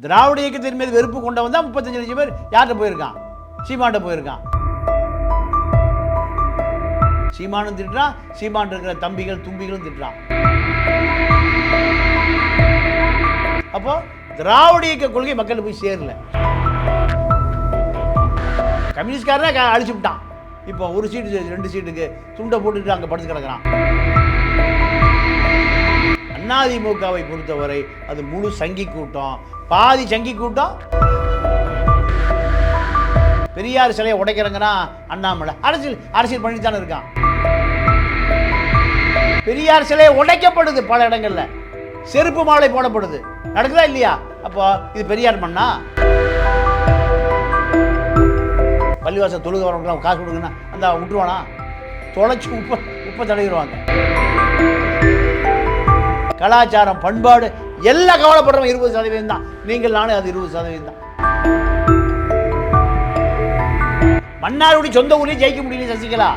திராவிட இயக்கத்தின் மீது வெறுப்பு கொண்டவன் தான் 35 லட்சம் பேர் யார்கிட்ட போயிருக்கான்? சீமான்ட்ட போயிருக்கான். சீமானும் திட்டுறான், சீமான் இருக்கிற தம்பிகள் தும்பிகளும் திட்டுறான். அப்போ திராவிட இயக்க கொள்கை மக்கள் போய் சேரல. கம்யூனிஸ்ட்காரன் அழிச்சு விட்டான். இப்போ ஒரு சீட்டு 2 சீட்டுக்கு துண்டை போட்டுட்டு அங்கே படுத்து கிடக்கிறான். அதிமுகவை பொறுத்தவரை அது முழு சங்கி கூட்டம், பாதி சங்கி கூட்டம். பெரியார் சிலையை உடைக்கிறங்கன்னா அண்ணாமலை அரசியல் பண்ணிட்டு தானே இருக்கான். பெரியார் சிலையை உடைக்கப்படுது, பல இடங்கள்ல செருப்பு மாலை போடப்படுது, நடக்குதா இல்லையா? அப்போ இது பெரியார் மண்ணா? பள்ளிவாசல் தொழுக வரவங்க காசு கொடுங்கன்னா அந்த விட்டுருவானா? தொலைச்சி உப்பை தடவிடுவாங்க. கலாச்சாரம் பண்பாடு எல்லாம் கவலைப்படுறவங்க 20% தான். நீங்கள் நானும் அது 20% தான். மன்னாருடைய சொந்த ஊரையும் ஜெயிக்க முடியல சசிகலா.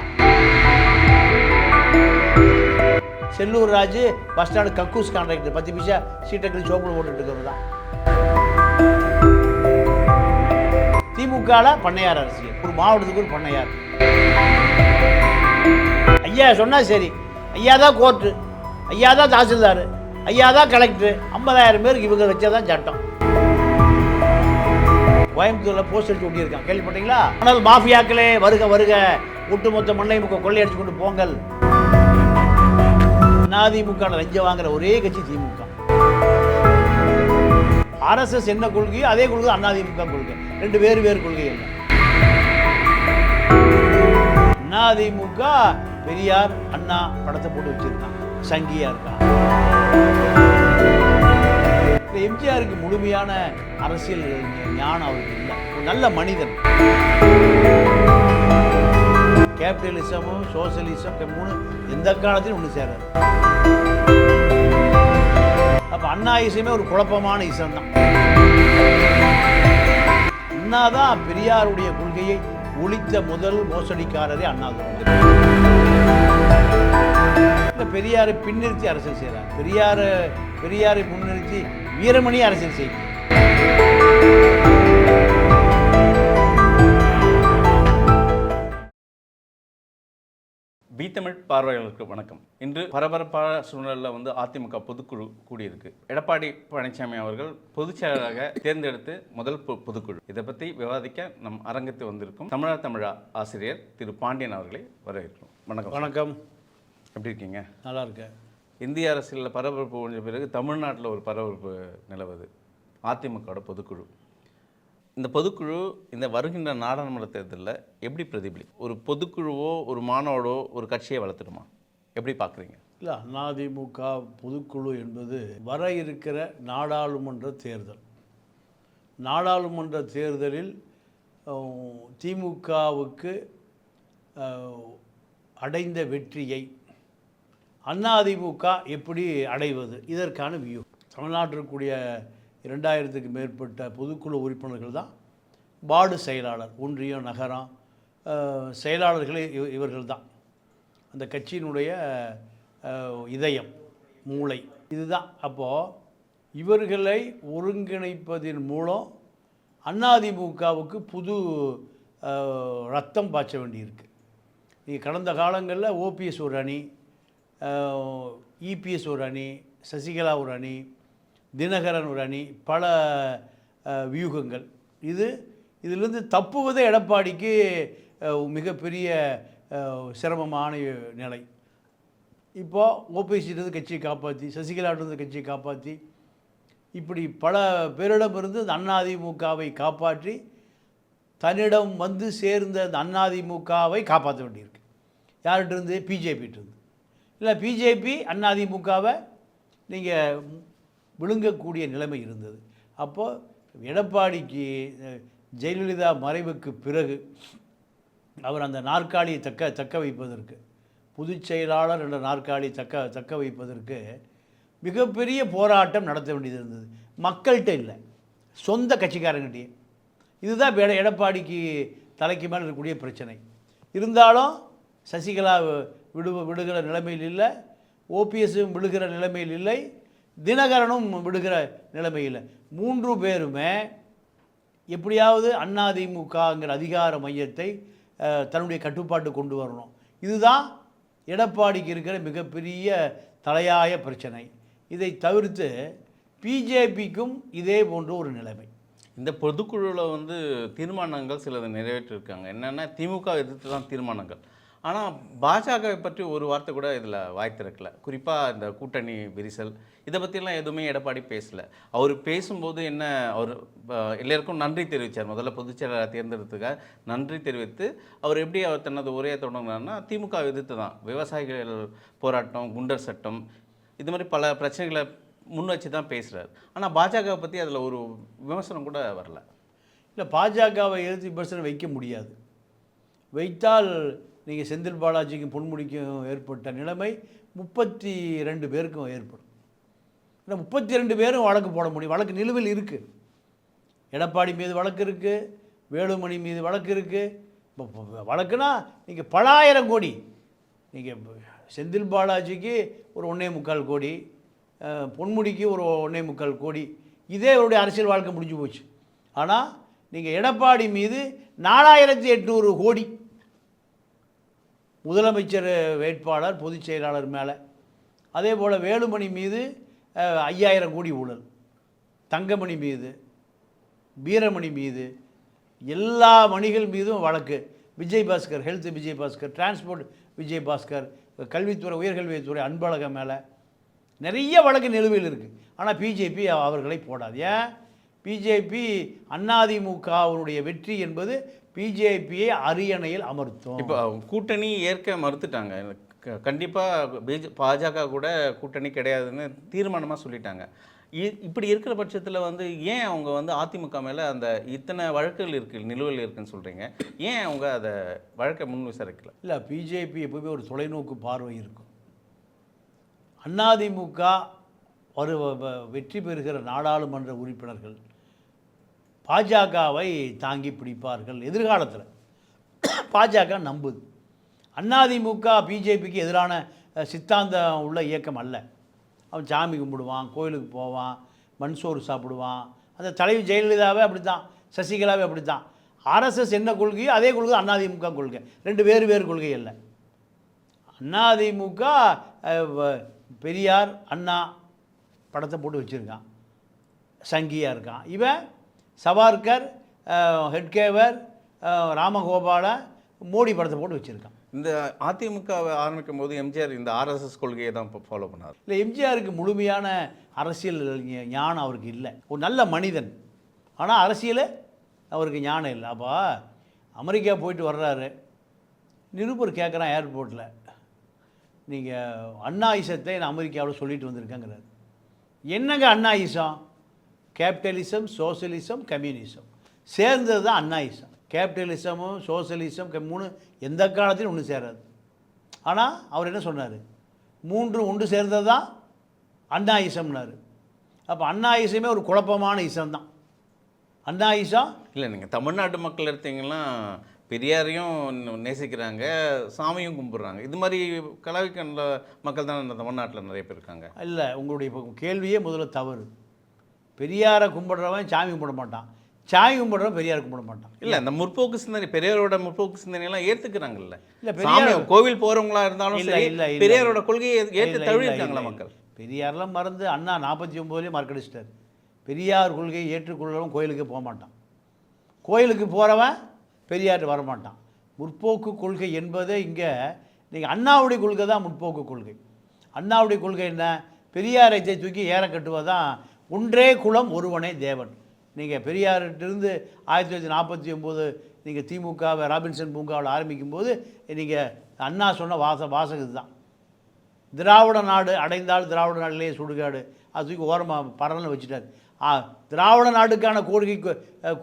செல்லூர் ராஜு பஸ் ஸ்டாண்டு கக்கூஸ் கான்ட்ராக்டர் 10 பைசா சீட்டை சோப்பில் போட்டுட்டு இருக்கிறது தான். திமுக பண்ணையார் அரசியல், ஒரு மாவட்டத்துக்கு ஒரு பண்ணையார். ஐயா சொன்னா சரி, ஐயா தான் கோர்ட்டு, ஐயா தான் தாசில்தார், ஐயா தான் கலெக்டர். 50,000 பேருக்கு இவங்க வச்சதான் சட்டம். கோயம்புத்தூர்ல போஸ்ட் அடிச்சு ஒட்டியிருக்கான், கேள்விப்பட்டீங்களா? ஆனால் மாஃபியாக்களே வருக வருக, ஒட்டுமொத்த மண்ணை கொள்ளையடிச்சு கொண்டு போங்கள். அதிமுக லஞ்சம் வாங்குற ஒரே கட்சி திமுக. RSS என்ன கொள்கையோ அதே கொள்கை அதிமுக கொள்கை, 2 வேறு கொள்கை இல்லை. அதிமுக பெரியார் அண்ணா படத்தை போட்டு வச்சிருக்கான், சங்கியா இருக்கான். எம்ஜிஆருக்கு முழுமையான அரசியல் ஞானம் அவருக்கு இல்லை. ஒரு நல்ல மனிதன். கேபிட்டலிசமும் சோசியலிசம் 3 எந்த காலத்திலும் ஒன்று சேராது. அப்ப அண்ணா இசையுமே ஒரு குழப்பமான இசம் தான். அண்ணா தான் பெரியாருடைய கொள்கையை ஒழித்த முதல் மோசடிக்காரரே அண்ணா தான். இந்த பெரியாரை பின்னிறுத்தி அரசியல் செய்யறார். பெரியாரை முன்னிறுத்தி வீரமணி அரசியல் செய்யும். தமிழ் பார்வையாளர்களுக்கு வணக்கம். இன்று பரபரப்பான சூழ்நிலையில் அதிமுக பொதுக்குழு கூடியிருக்கு. எடப்பாடி பழனிசாமி அவர்கள் பொதுச் செயலராக தேர்ந்தெடுத்து முதல் பொதுக்குழு. இதை பற்றி விவாதிக்க நம் அரங்கத்தில் வந்திருக்கும் தமிழா ஆசிரியர் திரு பாண்டியன் அவர்களை வரவேற்கிறோம். வணக்கம். வணக்கம். எப்படி இருக்கீங்க? நல்லா இருக்கேன். இந்திய அரசியலில் பரபரப்பு ஒழிஞ்ச பிறகு தமிழ்நாட்டில் ஒரு பரபரப்பு நிலவுது. அதிமுகவோட பொதுக்குழு. இந்த பொதுக்குழு இந்த வருகின்ற நாடாளுமன்ற தேர்தலில் எப்படி பிரதிபலிக்கும்? ஒரு பொதுக்குழுவோ ஒரு மாநாடோ ஒரு கட்சியை வளர்த்துடுமா? எப்படி பார்க்குறீங்க? இல்லை, அதிமுக பொதுக்குழு என்பது வர இருக்கிற நாடாளுமன்ற தேர்தல். நாடாளுமன்ற தேர்தலில் திமுகவுக்கு அடைந்த வெற்றியை அதிமுக எப்படி அடைவது, இதற்கான வியூ. தமிழ்நாட்டிற்குரிய 2000க்கு மேற்பட்ட பொதுக்குழு உறுப்பினர்கள் தான் வார்டு செயலாளர், ஒன்றியம், நகரம் செயலாளர்களே இவர்கள் தான் அந்த கட்சியினுடைய இதயம், மூளை இதுதான். அப்போது இவர்களை ஒருங்கிணைப்பதன் மூலம் அதிமுகவுக்கு புது ரத்தம் பாய்ச்ச வேண்டியிருக்கு. நீங்கள் கடந்த காலங்களில் ஓபிஎஸ் ஒரு அணி, இபிஎஸ் ஒரு அணி, சசிகலா ஒரு அணி, தினகரன் ஒரு அணி, பல வியூகங்கள். இதிலிருந்து தப்புவதே எடப்பாடிக்கு மிகப்பெரிய சிரமமான நிலை. இப்போது ஓபிஎஸ்சிலிருந்து கட்சியை காப்பாற்றி, சசிகலாவிலிருந்து கட்சியை காப்பாற்றி, இப்படி பல பேரிடமிருந்து அந்த அதிமுகவை காப்பாற்றி தன்னிடம் வந்து சேர்ந்த அந்த அதிமுகவை காப்பாற்ற வேண்டியிருக்கு. யார்கிட்டருந்து? பிஜேபிகிட்டருந்து. இல்லை, பிஜேபி அதிமுகவை நீங்கள் விழுங்கக்கூடிய நிலைமை இருந்தது. அப்போது எடப்பாடிக்கு ஜெயலலிதா மறைவுக்கு பிறகு அவர் அந்த நாற்காலியை தக்க வைப்பதற்கு, பொதுச் செயலாளர் என்ற நாற்காலியை தக்க வைப்பதற்கு மிகப்பெரிய போராட்டம் நடத்த வேண்டியது இருந்தது. மக்கள்கிட்ட இல்லை, சொந்த கட்சிக்காரங்கிட்டே. இதுதான் எடப்பாடிக்கு தலைக்கு மேலே இருக்கக்கூடிய பிரச்சனை. இருந்தாலும் சசிகலா விடுகிற நிலைமையில் இல்லை, ஓபிஎஸும் விடுகிற நிலைமையில் இல்லை, தினகரனும் விடுகிற நிலைமையில். 3 பேருமே எப்படியாவது அதிமுகங்கிற அதிகார மையத்தை தன்னுடைய கட்டுப்பாட்டு கொண்டு வரணும். இதுதான் எடப்பாடிக்கு இருக்கிற மிகப்பெரிய தலையாய பிரச்சனை. இதை தவிர்த்து பிஜேபிக்கும் இதே போன்ற ஒரு நிலைமை. இந்த பொதுக்குழுவில் வந்து தீர்மானங்கள் சிலது நிறைவேற்றிருக்காங்க. என்னென்னா திமுக எதிர்த்து தான் தீர்மானங்கள். ஆனால் பாஜகவை பற்றி ஒரு வார்த்தை கூட இதில் வாய் திறக்கல. குறிப்பாக இந்த கூட்டணி விரிசல் இதை பற்றிலாம் எதுவுமே எடப்பாடி பேசலை. அவர் பேசும்போது என்ன, அவர் எல்லாருக்கும் நன்றி தெரிவித்தார். முதல்ல பொதுச்செயலாளரை தேர்ந்தெடுத்துக்காக நன்றி தெரிவித்து அவர் எப்படி அவர் தனது உரையை தொடங்கினார்னா திமுக எதிர்த்து தான். விவசாயிகள் போராட்டம், குண்டர் சட்டம், இது மாதிரி பல பிரச்சனைகளை முன் வச்சு தான் பேசுகிறார். ஆனால் பாஜகவை பற்றி அதில் ஒரு விமர்சனம் கூட வரல. இல்லை, பாஜகவை எதிர்த்து விமர்சனம் வைக்க முடியாது. வைத்தால் நீங்கள் செந்தில் பாலாஜிக்கும் பொன்முடிக்கும் ஏற்பட்ட நிலைமை 32 பேருக்கும் ஏற்படும். இல்லை, 32 பேரும் வழக்கு போட முடியும். வழக்கு நிலுவையில் இருக்குது. எடப்பாடி மீது வழக்கு இருக்குது, வேலுமணி மீது வழக்கு இருக்குது. வழக்குனா நீங்கள் பல ஆயிரம் கோடி. நீங்கள் செந்தில் பாலாஜிக்கு ஒரு 1.25 கோடி, பொன்முடிக்கு ஒரு 1.25 கோடி, இதே அவருடைய அரசியல் வாழ்க்கை முடிஞ்சு போச்சு. ஆனால் நீங்கள் எடப்பாடி மீது 4800 கோடி முதலமைச்சர் வேட்பாளர் பொதுச் செயலாளர் மேலே, அதே போல் வேலுமணி மீது 5000 கோடி ஊழல், தங்கமணி மீது, வீரமணி மீது, எல்லா மணிகள் மீதும் வழக்கு. விஜயபாஸ்கர், ஹெல்த் விஜயபாஸ்கர், டிரான்ஸ்போர்ட் விஜயபாஸ்கர், கல்வித்துறை, உயர்கல்வித்துறை அன்பழகன் மேலே நிறைய வழக்கு நிலுவையில் இருக்குது. ஆனால் பிஜேபி அவர்களை போடாது. ஏன்? பிஜேபி அதிமுகவுடைய வெற்றி என்பது பிஜேபியை அரியணையில் அமர்த்தும். இப்போ கூட்டணி ஏற்க மறுத்துட்டாங்க. கண்டிப்பாக பாஜக கூட கூட்டணி கிடையாதுன்னு தீர்மானமாக சொல்லிட்டாங்க. இப்படி இருக்கிற பட்சத்தில் வந்து ஏன் அவங்க வந்து அதிமுக மேலே அந்த இத்தனை வழக்குகள் இருக்குது, நிலுவையில் இருக்குன்னு சொல்கிறீங்க, ஏன் அவங்க அதை வழக்கை முன் விசாரிக்கல? இல்லை, பிஜேபி எப்பவுமே ஒரு தொலைநோக்கு பார்வை இருக்கும். அதிமுக ஒரு வெற்றி பெறுகிற நாடாளுமன்ற உறுப்பினர்கள் பாஜகவை தாங்கி பிடிப்பார்கள் எதிர்காலத்தில். பாஜக நம்புது. அதிமுக பிஜேபிக்கு எதிரான சித்தாந்தம் உள்ள இயக்கம் அல்ல. அவன் சாமி கும்பிடுவான், கோயிலுக்கு போவான், மண்சோறு சாப்பிடுவான். அந்த தலைவி ஜெயலலிதாவே அப்படி தான், சசிகலாவே அப்படி தான். ஆர்எஸ்எஸ் என்ன கொள்கையோ அதே கொள்கை அதிமுக கொள்கை. 2 வேறு கொள்கை இல்லை. அதிமுக பெரியார் அண்ணா படத்தை போட்டு வச்சுருக்கான், சங்கியாக இருக்கான். இவன் சவார்கர், ஹெட்கேவர், ராமகோபால, மோடி படத்தை போட்டு வச்சுருக்கான். இந்த அதிமுகவை ஆரம்பிக்கும் போது எம்ஜிஆர் இந்த ஆர்எஸ்எஸ் கொள்கையை தான் இப்போ ஃபாலோ பண்ணார். இல்லை, எம்ஜிஆருக்கு முழுமையான அரசியல் ஞானம் அவருக்கு இல்லை. ஒரு நல்ல மனிதன், ஆனால் அரசியல் அவருக்கு ஞானம் இல்லை. அப்போ அமெரிக்கா போயிட்டு வர்றாரு, நிருபர் கேட்குறான் ஏர்போர்ட்டில், நீங்கள் அண்ணாயிசத்தை நான் அமெரிக்காவில் சொல்லிட்டு வந்திருக்கேங்கிறார். என்னங்க அண்ணாயிசம்? கேபிட்டலிசம், சோசியலிசம், கம்யூனிசம் சேர்ந்தது தான் அண்ணாயிசம். கேபிட்டலிசமும் சோசியலிசம் 3 எந்த காலத்திலும் ஒன்று சேராது. ஆனால் அவர் என்ன சொன்னார்? 3 ஒன்று சேர்ந்தது தான் அண்ணாயிசம்னாரு. அப்போ அண்ணாயிசமே ஒரு குழப்பமான இசம் தான். அண்ணாயிசம் இல்லை, நீங்கள் தமிழ்நாட்டு மக்கள் எடுத்தீங்கன்னா பெரியாரையும் நேசிக்கிறாங்க, சாமியும் கும்பிட்றாங்க. இது மாதிரி கலவைக்கண்ட மக்கள் தான் இந்த தமிழ்நாட்டில் நிறைய பேர் இருக்காங்க. இல்லை, உங்களுடைய கேள்வியே முதல்ல தவறு. பெரியாரை கும்பிட்றவன் சாமி கும்பிட மாட்டான், சாமி கும்பிட்றவன் பெரியாரை கும்பிட மாட்டான். இல்லை, அந்த முற்போக்கு சிந்தனை, பெரியாரோட முற்போக்கு சிந்தனையெல்லாம் ஏற்றுக்கிறாங்கல்ல. இல்லை, பெரியார் கோவில் போகிறவங்களா இருந்தாலும் இல்லை, இல்லை, பெரியாரோட கொள்கையை ஏற்று தழுவிட்டாங்களா மக்கள்? பெரியாரெலாம் மறந்து அண்ணா 49லேயே மறக்கடிச்சிட்டார். பெரியார் கொள்கையை ஏற்றுக்கொள்கிறவன் கோயிலுக்கு போக மாட்டான், கோயிலுக்கு போகிறவன் பெரியார் வரமாட்டான். முற்போக்கு கொள்கை என்பதே இங்கே நீங்கள் அண்ணாவுடைய கொள்கை தான் முற்போக்கு கொள்கை. அண்ணாவுடைய கொள்கை என்ன? பெரியாரை தூக்கி ஏற கட்டுவதான் ஒன்றே குலம் ஒருவனே தேவன். நீங்கள் பெரியார்கிட்டிருந்து 1949 நீங்கள் திமுகவை ராபின்சன் பூங்காவில் ஆரம்பிக்கும் போது நீங்கள் அண்ணா சொன்ன வாசகம் இதுதான். திராவிட நாடு அடைந்தால் திராவிட நாட்டிலேயே சுடுகாடு, அது தூக்கி ஓரமாக பரல்னு வச்சுட்டார். திராவிட நாடுக்கான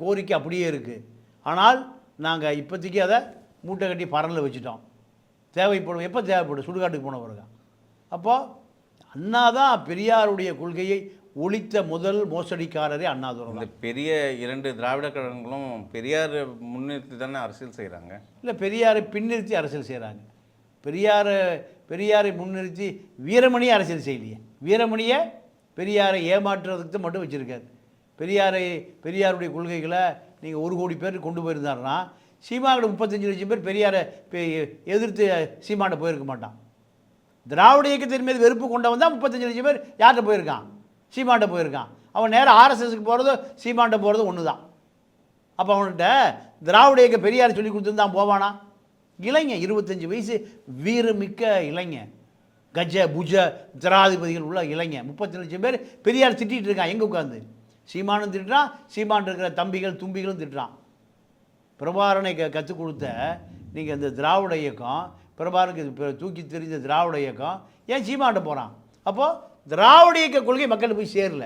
கோரிக்கை அப்படியே இருக்குது. ஆனால் நாங்கள் இப்போதைக்கு அதை மூட்டை கட்டி பரலில் வச்சுட்டோம். தேவைப்படும், எப்போ தேவைப்படும்? சுடுகாட்டுக்கு போன பிறகு. அப்போது அண்ணா தான் பெரியாருடைய கொள்கையை ஒழித்த முதல் மோசடிக்காரரே அண்ணாதுரை. இந்த பெரிய 2 திராவிட கழகங்களும் பெரியார் முன்னிறுத்தி தானே அரசியல் செய்கிறாங்க. இல்லை, பெரியாரை பின்னிறுத்தி அரசியல் செய்கிறாங்க. பெரியாரை முன்னிறுத்தி வீரமணியை அரசியல் செய்யலையே. வீரமணியை பெரியாரை ஏமாற்றுறதுக்கு மட்டும் வச்சுருக்காரு. பெரியாருடைய கொள்கைகளை நீங்கள் 1 கோடி பேர் கொண்டு போயிருந்தாருன்னா சீமான்கிட்ட 35 லட்சம் பேர் பெரியாரை எதிர்த்து சீமான்கிட்ட போயிருக்க மாட்டான். திராவிட இயக்கத்தின் மீது வெறுப்பு கொண்டவன் தான் 35 லட்சம் பேர் யார்கிட்ட போயிருக்கான்? சீமான்கிட்ட போயிருக்கான். அவன் நேராக ஆர்எஸ்எஸ்க்கு போகிறதும் சீமான்கிட்ட போகிறதும் ஒன்று தான். அப்போ அவன்கிட்ட திராவிட இயக்க பெரியார் சொல்லி கொடுத்துருந்தான் போவானா? இளைஞன் 25 வயசு வீரமிக்க இளைஞன், கஜ புஜ ஜனாதிபதிகள் உள்ள இளைஞன் 30 லட்சம் பேர் பெரியார் திட்டிகிட்டு இருக்கான். எங்கே உட்காந்து? சீமானும் திட்டுறான், சீமான் இருக்கிற தம்பிகள் தும்பிகளும் திட்டுறான். பிரபாரனை கற்றுக் கொடுத்த நீங்கள் இந்த திராவிட இயக்கம், பிரபாரனுக்கு தூக்கி தெரிஞ்ச திராவிட இயக்கம் ஏன் சீமான்ட்ட போகிறான்? அப்போது திராவிட இயக்க கொள்கை மக்கள்கிட்ட போய் சேரல,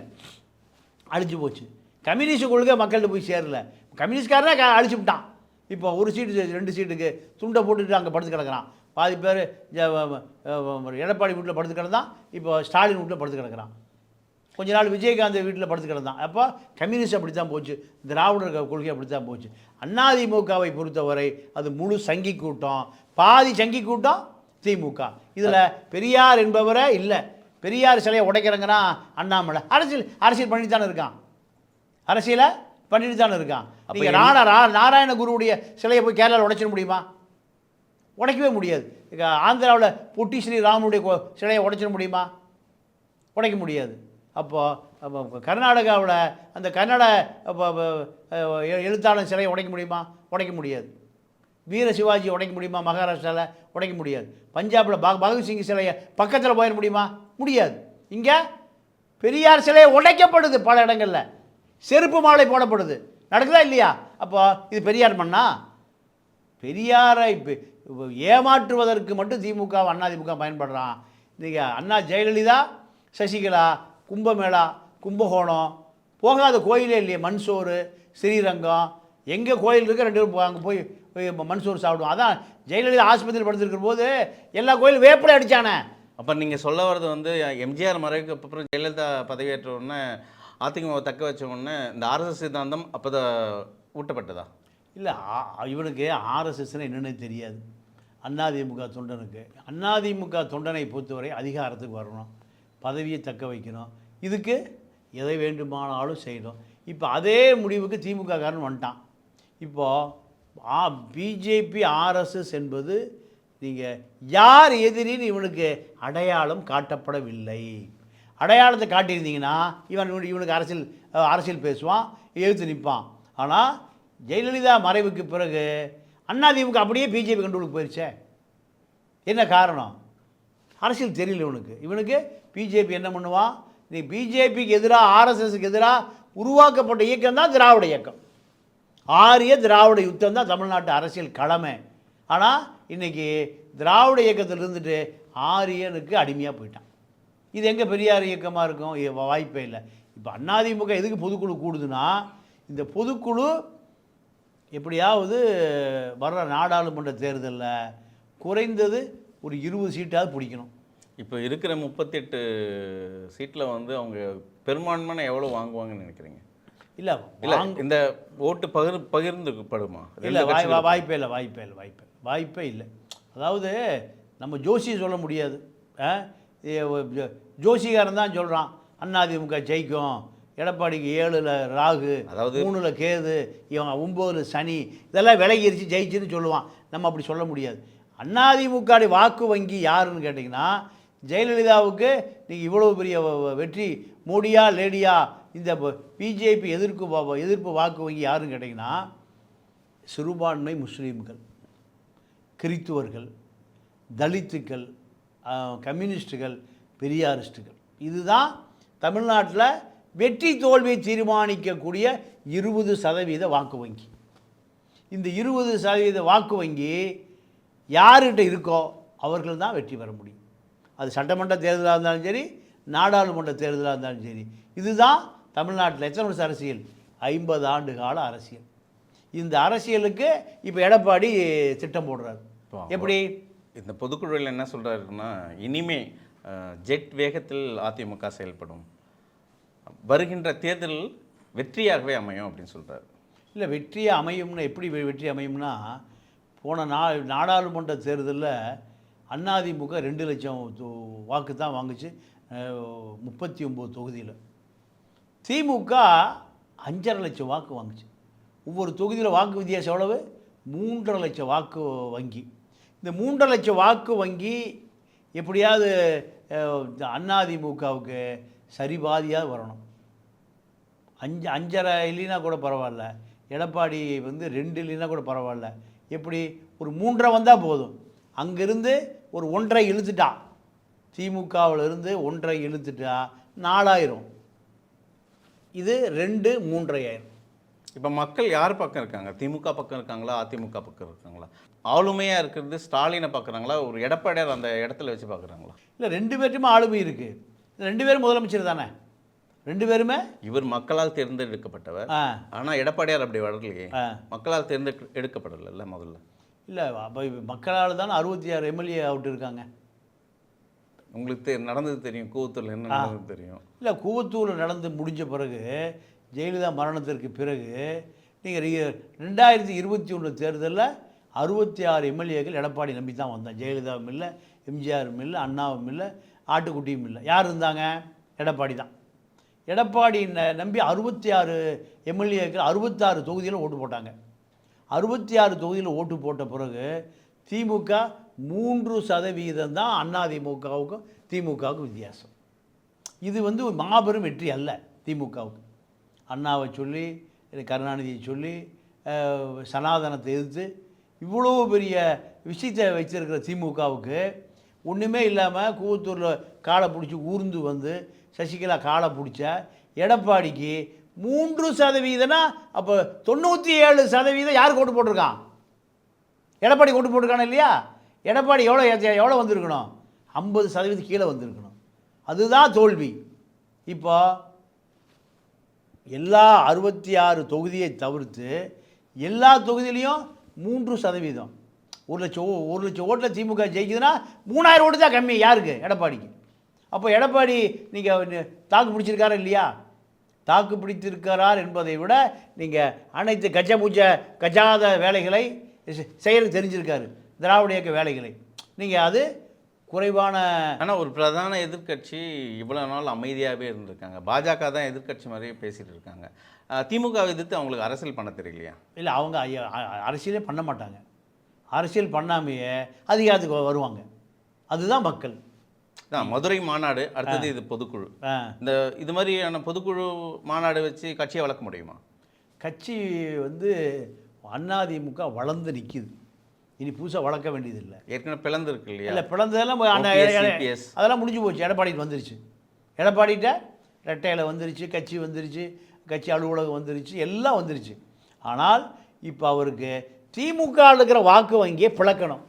அழிஞ்சு போச்சு. கம்யூனிஸ்ட் கொள்கை மக்கள்கிட்ட போய் சேரல, கம்யூனிஸ்ட்காரனே அழிச்சு விட்டான். இப்போ 1 சீட்டு 2 சீட்டுக்கு துண்டை போட்டுட்டு அங்கே படுத்து கிடக்கிறான். பாதி பேர் எடப்பாடி வீட்டில் படுத்து கிடந்தான், இப்போ ஸ்டாலின் வீட்டில் படுத்து கிடக்கிறான். கொஞ்ச நாள் விஜயகாந்த் வீட்டில் படுத்து கிடந்தான். அப்போ கம்யூனிஸ்ட் அப்படி தான் போச்சு, திராவிடர் கொள்கை அப்படி தான் போச்சு. அதிமுகவை பொறுத்தவரை அது முழு சங்கி கூட்டம், பாதி சங்கி கூட்டம் திமுக. இதில் பெரியார் என்பவரே இல்லை. பெரியார் சிலையை உடைக்கிறங்கன்னா அண்ணாமலை அரசியல் பண்ணிட்டு தானே இருக்கான், அரசியலை பண்ணிட்டு தானே இருக்கான். நீங்கள் நாராயணகுருவுடைய சிலையை போய் கேரளாவில் உடைச்சிட முடியுமா? உடைக்கவே முடியாது. ஆந்திராவில் பொட்டி ஸ்ரீராமனுடைய சிலையை உடைச்சிட முடியுமா? உடைக்க முடியாது. அப்போது கர்நாடகாவில் அந்த கன்னட எழுத்தாளர் சிலையை உடைக்க முடியுமா? உடைக்க முடியாது. வீர சிவாஜி உடைக்க முடியுமா? மகாராஷ்டிராவில் உடைக்க முடியாது. பஞ்சாபில் பகத்சிங் சிலையை பக்கத்தில் போயிட முடியுமா? முடியாது. இங்கே பெரியார் சிலையை உடைக்கப்படுது, பல இடங்களில் செருப்பு மாலை போடப்படுது. நடக்குதா இல்லையா? அப்போ இது பெரியார் மண்ணா? பெரியாரை ஏமாற்றுவதற்கு மட்டும் திமுக அதிமுக பயன்படுறான். இன்றைக்கி அண்ணா ஜெயலலிதா, சசிகலா, கும்பமேளா, கும்பகோணம், போகாத கோயிலே இல்லையே. மண்சோறு, ஸ்ரீரங்கம், எங்கே கோயில் இருக்குது 2 பேரும் அங்கே போய் மண்சோறு சாப்பிடுவோம். அதான் ஜெயலலிதா ஆஸ்பத்திரியில் படுத்துருக்கிற போது எல்லா கோயிலும் வேப்பிலை அடித்தானே. அப்போ நீங்கள் சொல்ல வர்றது வந்து எம்ஜிஆர் மறைவுக்கு அப்புறம் ஜெயலலிதா பதவியேற்ற உடனே அதிமுக தக்க வச்ச உடனே இந்த ஆர்எஸ்எஸ் சித்தாந்தம் அப்போ தான் ஊட்டப்பட்டதா? இல்லை, இவனுக்கு ஆர்எஸ்எஸ்ன்னு என்னென்னு தெரியாது. அதிமுக தொண்டனுக்கு, அதிமுக தொண்டனை பொறுத்தவரை அதிகாரத்துக்கு வரணும், பதவியை தக்க வைக்கணும், இதுக்கு எதை வேண்டுமானாலும் செய்யணும். இப்போ அதே முடிவுக்கு திமுக காரன் வந்துட்டான். இப்போது பிஜேபி ஆர்எஸ்எஸ் என்பது நீங்கள் யார் எதிரின்னு இவனுக்கு அடையாளம் காட்டப்படவில்லை. அடையாளத்தை காட்டியிருந்தீங்கன்னா இவனுக்கு அரசியல் பேசுவான், எழுத்து நிற்பான். ஆனால் ஜெயலலிதா மறைவுக்கு பிறகு அதிமுக அப்படியே பிஜேபி கண்ட்ரோலுக்கு போயிடுச்சே. என்ன காரணம்? அரசியல் தெரியல இவனுக்கு பிஜேபி என்ன பண்ணுவான்? நீ பிஜேபிக்கு எதிராக ஆர்எஸ்எஸ்க்கு எதிராக உருவாக்கப்பட்ட இயக்கம் தான் திராவிட இயக்கம். ஆரிய திராவிட யுத்தம் தான் தமிழ்நாட்டு அரசியல் களமே. ஆனால் இன்றைக்கி திராவிட இயக்கத்தில் இருந்துட்டு ஆரியனுக்கு அடிமையாக போயிட்டான். இது எங்கே பெரியார் இயக்கமாக இருக்கும்? வாய்ப்பே இல்லை. இப்போ அதிமுக எதுக்கு பொதுக்குழு கூடுதுன்னா, இந்த பொதுக்குழு எப்படியாவது வர்ற நாடாளுமன்ற தேர்தலில் குறைந்தது ஒரு 20 சீட்டாவது பிடிக்கணும். இப்போ இருக்கிற 38 சீட்டில் வந்து அவங்க பெரும்பான்மையான எவ்வளோ வாங்குவாங்கன்னு நினைக்கிறீங்க? இல்லை இந்த ஓட்டு பகிர்ந்துப்படுமா? இல்லை, வாய்ப்பே இல்லை. அதாவது நம்ம ஜோசியை சொல்ல முடியாது. ஜோசிகாரன் தான் சொல்கிறான் அதிமுக ஜெயிக்கும், எடப்பாடிக்கு 7ல் ராகு, அதாவது 3ல் கேது, இவன் 9ல் சனி, இதெல்லாம் விலகிருச்சு ஜெயிச்சுன்னு சொல்லுவான். நம்ம அப்படி சொல்ல முடியாது. அதிமுக வாக்கு வங்கி யாருன்னு கேட்டிங்கன்னா, ஜெயலலிதாவுக்கு நீங்கள் இவ்வளோ பெரிய வெற்றி, மோடியா லேடியா, இந்த பிஜேபி எதிர்ப்பு வாக்கு வங்கி யாருன்னு கேட்டிங்கன்னா, சிறுபான்மை முஸ்லீம்கள், கிறித்துவர்கள், தலித்துக்கள், கம்யூனிஸ்டுகள், பெரியாரிஸ்டுகள். இதுதான் தமிழ்நாட்டில் வெற்றி தோல்வியை தீர்மானிக்கக்கூடிய 20% வாக்கு வங்கி. இந்த 20% வாக்கு வங்கி யார்கிட்ட இருக்கோ அவர்கள் தான் வெற்றி பெற முடியும். அது சட்டமன்ற தேர்தலாக இருந்தாலும் சரி, நாடாளுமன்ற தேர்தலாக இருந்தாலும் சரி. இதுதான் தமிழ்நாட்டில் எத்தனை வருஷம் அரசியல்? 50 ஆண்டு கால அரசியல். இந்த அரசியலுக்கு இப்போ எடப்பாடி திட்டம் போடுறாரு. எப்படி? இந்த பொதுக்குழுவில் என்ன சொல்கிறாருன்னா, இனிமே ஜெட் வேகத்தில் அதிமுக செயல்படும், வருகின்ற தேர்தல் வெற்றியாகவே அமையும் அப்படின்னு சொல்கிறார். இல்லை, வெற்றியாக அமையும்னா எப்படி வெற்றி அமையும்னா, போன நாடாளுமன்ற தேர்தலில் அதிமுக 2 லட்சம் வாக்கு தான் வாங்குச்சு 39 தொகுதியில். திமுக 5.5 லட்சம் வாக்கு வாங்குச்சு. ஒவ்வொரு தொகுதியில் வாக்கு வித்தியாசம் எவ்வளவு? 3.5 லட்சம் வாக்கு வங்கி. இந்த 3.5 லட்சம் வாக்கு வங்கி எப்படியாவது அதிமுகவுக்கு சரிபாதியாக வரணும். 5.5 இல்லைன்னா கூட பரவாயில்ல, எடப்பாடி 2 இல்லைன்னா கூட பரவாயில்ல, எப்படி ஒரு 3.5 வந்தால் போதும். அங்கேருந்து ஒரு 1.5 இழுத்துட்டா, திமுகவில் இருந்து 1.5 இழுத்துட்டா 4,000. இது 2 3,500. இப்போ மக்கள் யார் பக்கம் இருக்காங்க? திமுக பக்கம் இருக்காங்களா, அதிமுக பக்கம் இருக்காங்களா? ஆளுமையாக இருக்கிறது ஸ்டாலினை பார்க்குறாங்களா, ஒரு எடப்பாடியார் அந்த இடத்துல வச்சு பார்க்குறாங்களா? இல்லை, 2 பேர்ட்டுமே ஆளுமை இருக்குது. 2 பேரும் முதலமைச்சர் தானே, 2 பேருமே. இவர் மக்களால் தேர்ந்தெடுக்கப்பட்டவர், ஆனால் எடப்பாடியார் அப்படி வரலையே. மக்களால் எடுக்கப்படலை முதல்ல. இல்லை, அப்போ மக்களால் தானே 66 எம்எல்ஏ அவுட் இருக்காங்க. உங்களுக்கு நடந்தது தெரியும், கூவத்தூரில் என்ன நடந்தது தெரியும். இல்லை, கூவத்தூரில் நடந்து முடிஞ்ச பிறகு, ஜெயலலிதா மரணத்திற்கு பிறகு நீங்கள் 2021 தேர்தலில் 66 எம்எல்ஏக்கள் எடப்பாடி நம்பி தான் வந்தேன். ஜெயலலிதாவும் இல்லை, எம்ஜிஆரும் இல்லை, அண்ணாவும் இல்லை, ஆட்டுக்குட்டியும் இல்லை. யார் இருந்தாங்க? எடப்பாடி தான். எடப்பாடி நம்பி 66 எம்எல்ஏக்கள் 66 தொகுதியில் ஓட்டு போட்டாங்க. 66 தொகுதியில் ஓட்டு போட்ட பிறகு திமுக 3% தான் அதிமுகவுக்கும் திமுகவுக்கும் வித்தியாசம். இது மாபெரும் வெற்றி அல்ல திமுகவுக்கு. அண்ணாவை சொல்லி, கருணாநிதியை சொல்லி, சனாதனத்தை எதிர்த்து இவ்வளோ பெரிய விஷயத்தை வச்சிருக்கிற திமுகவுக்கு ஒன்றுமே இல்லாமல் கூவத்தூரில் காலை பிடிச்சி ஊர்ந்து சசிகலா காலை பிடிச்ச எடப்பாடிக்கு 3%. அப்போ 97% யார் ஓட்டு போட்டிருக்கான்? எடப்பாடி ஓட்டு போட்டிருக்கானே இல்லையா? எடப்பாடி எவ்வளோ வந்திருக்கணும்? 50% கீழே வந்திருக்கணும். அதுதான் தோல்வி. இப்போ எல்லா 66 தொகுதியை தவிர்த்து எல்லா தொகுதியிலையும் 3%. 1 லட்சம் ஓட்டில் திமுக ஜெயிக்குதுன்னா 3000 ஓட்டு தான் கம்மி. யாருக்கு? எடப்பாடிக்கு. அப்போ எடப்பாடி நீங்கள் தாக்கு பிடிச்சிருக்காரா இல்லையா? தாக்கு பிடித்திருக்கிறார் என்பதை விட நீங்கள் அனைத்து கஜாத வேலைகளை செய்ய தெரிஞ்சிருக்காரு, திராவிட இயக்க வேலைகளை. நீங்கள் அது குறைவான. ஆனால் ஒரு பிரதான எதிர்க்கட்சி இவ்வளோ நாள் அமைதியாகவே இருந்திருக்காங்க. பாஜக தான் எதிர்க்கட்சி மாதிரியே பேசிகிட்டு இருக்காங்க. திமுக எதிர்த்து அவங்களுக்கு அரசியல் பண்ண தெரியலையா? இல்லை, அவங்க அரசியலே பண்ண மாட்டாங்க. அரசியல் பண்ணாமையே அதிகாரத்துக்கு வருவாங்க. அதுதான் மக்கள். மதுரை மாநாடு, அடுத்தது இது பொதுக்குழு. இது மாதிரியான பொதுக்குழு மாநாடு வச்சு கட்சியை வளர்க்க முடியுமா? கட்சி அதிமுக வளர்ந்து நிற்கிது. இனி புதுசாக வளர்க்க வேண்டியதில்லை. ஏற்கனவே பிளந்து இருக்கு இல்லையா? இல்லை, பிளந்ததெல்லாம் அதெல்லாம் முடிஞ்சு போச்சு. எடப்பாடிக்கு வந்துருச்சு. எடப்பாடிகிட்ட ரெட்டையில் வந்துருச்சு, கட்சி வந்துருச்சு, கட்சி அலுவலகம் வந்துருச்சு, எல்லாம் வந்துருச்சு. ஆனால் இப்போ அவருக்கு திமுக இருக்கிற வாக்கு வங்கியை பிளக்கணும்.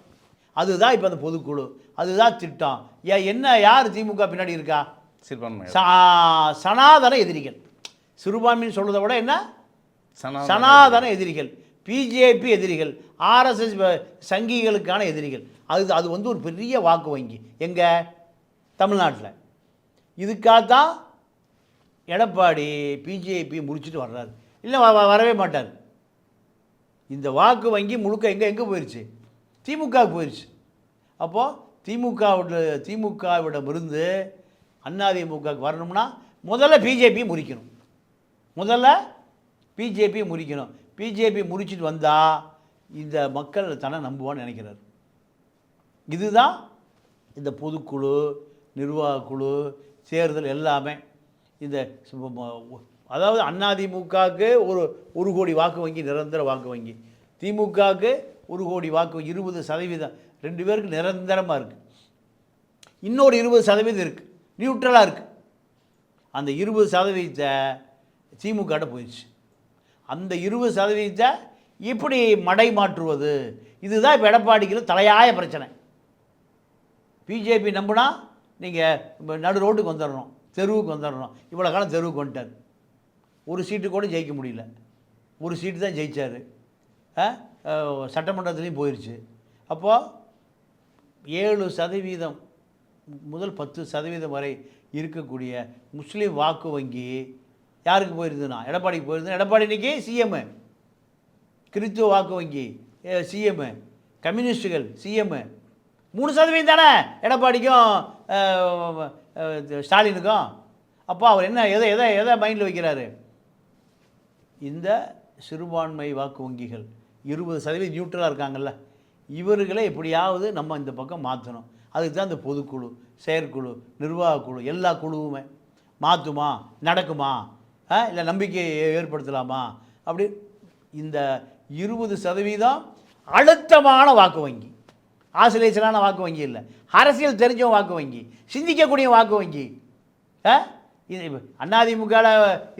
அதுதான் இப்போ அந்த பொதுக்குழு, அதுதான் திட்டம். யார் திமுக பின்னாடி இருக்கா? சனாதன எதிரிகள். சிறுபான்மைன்னு சொல்றதை விட என்ன, சனாதன எதிரிகள், பிஜேபி எதிரிகள், ஆர்எஸ்எஸ் சங்கிகளுக்கான எதிரிகள். அது ஒரு பெரிய வாக்கு வங்கி எங்கே? தமிழ்நாட்டில். இதுக்காகத்தான் எடப்பாடி பிஜேபி முடிச்சுட்டு வர்றாரு. இல்லை, வரவே மாட்டார். இந்த வாக்கு வங்கி முழுக்க எங்கே போயிடுச்சு? திமுகவுக்கு போயிடுச்சு. அப்போது திமுகவிடமிருந்து அதிமுகவுக்கு வரணும்னா முதல்ல பிஜேபியை முறிக்கணும். பிஜேபி முறிச்சிட்டு வந்தால் இந்த மக்கள் தன்னை நம்புவான்னு நினைக்கிறார். இதுதான் இந்த பொதுக்குழு, நிர்வாகக்குழு, தேர்தல் எல்லாமே. அதாவது அதிமுகவுக்கு ஒரு கோடி வாக்கு வங்கி, நிரந்தர வாக்கு வங்கி. திமுகவுக்கு 1 கோடி வாக்கு, 20%. 2 பேருக்கு நிரந்தரமாக இருக்குது. இன்னொரு 20% இருக்குது, நியூட்ரலாக இருக்குது. அந்த 20% திமுகட்ட போயிடுச்சு. அந்த 20% எப்படி மடை மாற்றுவது? இதுதான் இப்போ எடப்பாடிக்கு தலையாய பிரச்சனை. பிஜேபி நம்பினா நீங்கள் நடு ரோட்டுக்கு வந்துடணும், தெருவுக்கு வந்துடணும். இவ்வளோ காலம் தெருவுக்கு வந்துட்டார். ஒரு சீட்டு கூட ஜெயிக்க முடியல. ஒரு சீட்டு தான் ஜெயித்தார். சட்டமன்றத்துலேயும் போயிடுச்சு. அப்போது 7% முதல் 10% வரை இருக்கக்கூடிய முஸ்லீம் வாக்கு வங்கி யாருக்கு போயிருதுன்னா எடப்பாடிக்கு போயிருது. எடப்பாடி இன்றைக்கி சிஎம். கிறித்துவ வாக்கு வங்கி சிஎம், கம்யூனிஸ்டுகள் சிஎம். 3% தானே எடப்பாடிக்கும் ஸ்டாலினுக்கும். அப்போ அவர் என்ன எதை மைண்டில் வைக்கிறாரு? இந்த சிறுபான்மை வாக்கு வங்கிகள் 20% நியூட்ரலாக இருக்காங்கல்ல, இவர்களை எப்படியாவது நம்ம இந்த பக்கம் மாற்றணும். அதுக்கு தான் இந்த பொதுக்குழு, செயற்குழு, நிர்வாகக்குழு எல்லா குழுவுமே மாற்றுமா, நடக்குமா, இல்லை நம்பிக்கையை ஏற்படுத்தலாமா, அப்படி இந்த 20% அழுத்தமான வாக்கு வங்கி, ஆசிலேஷனான வாக்கு வங்கி இல்லை, அரசியல் தெரிஞ்ச வாக்கு வங்கி, சிந்திக்கக்கூடிய வாக்கு வங்கி. இது அதிமுகவில்